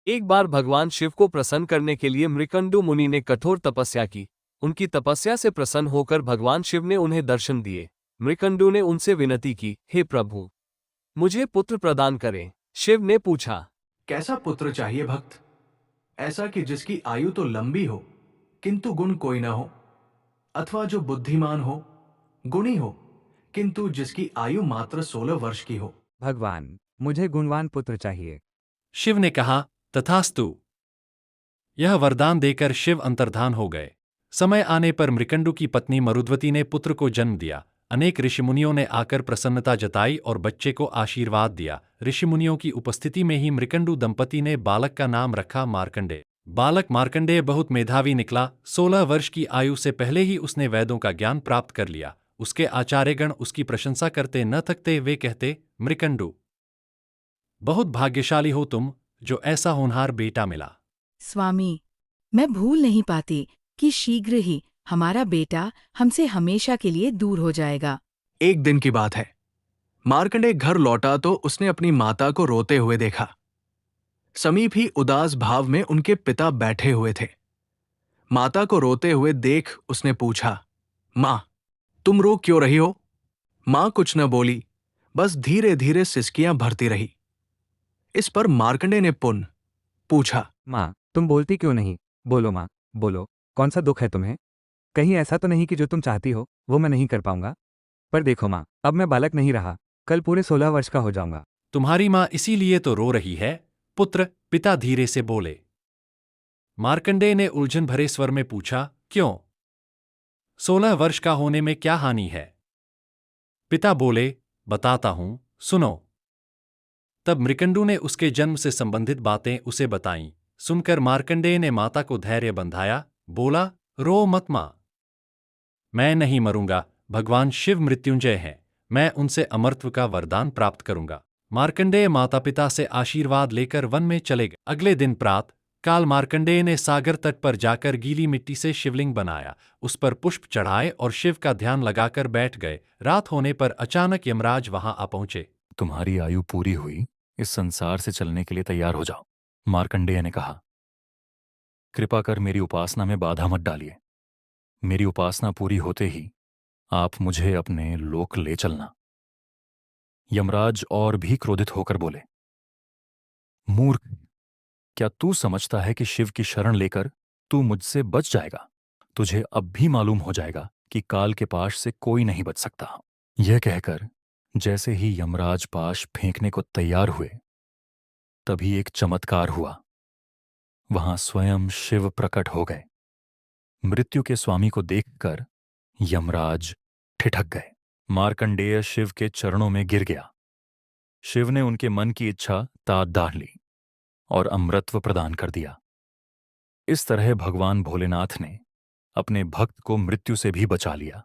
एक बार भगवान शिव को प्रसन्न करने के लिए मृकंडु मुनि ने कठोर तपस्या की। उनकी तपस्या से प्रसन्न होकर भगवान शिव ने उन्हें दर्शन दिए। मृकंडु ने उनसे विनती की, हे प्रभु, मुझे पुत्र प्रदान करें। शिव ने पूछा, कैसा पुत्र चाहिए भक्त? ऐसा कि जिसकी आयु तो लंबी हो किंतु गुण कोई ना हो, अथवा जो बुद्धिमान हो, गुणी हो, किंतु जिसकी आयु मात्र 16 वर्ष की हो। भगवान, मुझे गुणवान पुत्र चाहिए। शिव ने कहा, तथास्तु। यह वरदान देकर शिव अंतर्धान हो गए। समय आने पर मृकंडु की पत्नी मरुद्वती ने पुत्र को जन्म दिया। अनेक ऋषिमुनियों ने आकर प्रसन्नता जताई और बच्चे को आशीर्वाद दिया। ऋषिमुनियों की उपस्थिति में ही मृकंडु दंपति ने बालक का नाम रखा मार्कंडेय। बालक मार्कंडेय बहुत मेधावी निकला। 16 वर्ष की आयु से पहले ही उसने वेदों का ज्ञान प्राप्त कर लिया। उसके आचार्यगण उसकी प्रशंसा करते न थकते। वे कहते, मृकंडु, बहुत भाग्यशाली हो तुम, जो ऐसा होनहार बेटा मिला। स्वामी, मैं भूल नहीं पाती कि शीघ्र ही हमारा बेटा हमसे हमेशा के लिए दूर हो जाएगा। एक दिन की बात है। मार्कंडेय घर लौटा तो उसने अपनी माता को रोते हुए देखा। समीप ही उदास भाव में उनके पिता बैठे हुए थे। माता को रोते हुए देख उसने पूछा, मां, तुम रो क्यों रही हो? मां कुछ न बोली, बस धीरे धीरे सिसकियां भरती रही। इस पर मार्कंडेय ने पुनः पूछा, माँ, तुम बोलती क्यों नहीं? बोलो माँ, बोलो, कौन सा दुख है तुम्हें? कहीं ऐसा तो नहीं कि जो तुम चाहती हो वो मैं नहीं कर पाऊंगा? पर देखो माँ, अब मैं बालक नहीं रहा, कल पूरे 16 वर्ष का हो जाऊंगा। तुम्हारी मां इसीलिए तो रो रही है, पुत्र, पिता धीरे से बोले। मार्कंडेय ने उलझन भरे स्वर में पूछा, क्यों? 16 वर्ष का होने में क्या हानि है? पिता बोले, बताता हूं, सुनो। तब मृकंडु ने उसके जन्म से संबंधित बातें उसे बताईं। सुनकर मार्कंडेय ने माता को धैर्य बंधाया, बोला, रो मत मां। मैं नहीं मरूंगा, भगवान शिव मृत्युंजय हैं, मैं उनसे अमरत्व का वरदान प्राप्त करूंगा। मार्कंडेय माता पिता से आशीर्वाद लेकर वन में चले गए। अगले दिन प्रातः काल मार्कंडेय ने सागर तट पर जाकर गीली मिट्टी से शिवलिंग बनाया, उस पर पुष्प चढ़ाए और शिव का ध्यान लगाकर बैठ गए। रात होने पर अचानक यमराज वहां आ पहुंचे। तुम्हारी आयु पूरी हुई, इस संसार से चलने के लिए तैयार हो जाओ। मार्कंडेय ने कहा, कृपा कर मेरी उपासना में बाधा मत डालिए। मेरी उपासना पूरी होते ही आप मुझे अपने लोक ले चलना। यमराज और भी क्रोधित होकर बोले, मूर्ख, क्या तू समझता है कि शिव की शरण लेकर तू मुझसे बच जाएगा? तुझे अब भी मालूम हो जाएगा कि काल के पाश से कोई नहीं बच सकता। यह कहकर जैसे ही यमराज पाश फेंकने को तैयार हुए, तभी एक चमत्कार हुआ। वहां स्वयं शिव प्रकट हो गए। मृत्यु के स्वामी को देखकर यमराज ठिठक गए। मार्कंडेय शिव के चरणों में गिर गया। शिव ने उनके मन की इच्छा तात डाल ली और अमरत्व प्रदान कर दिया। इस तरह भगवान भोलेनाथ ने अपने भक्त को मृत्यु से भी बचा लिया।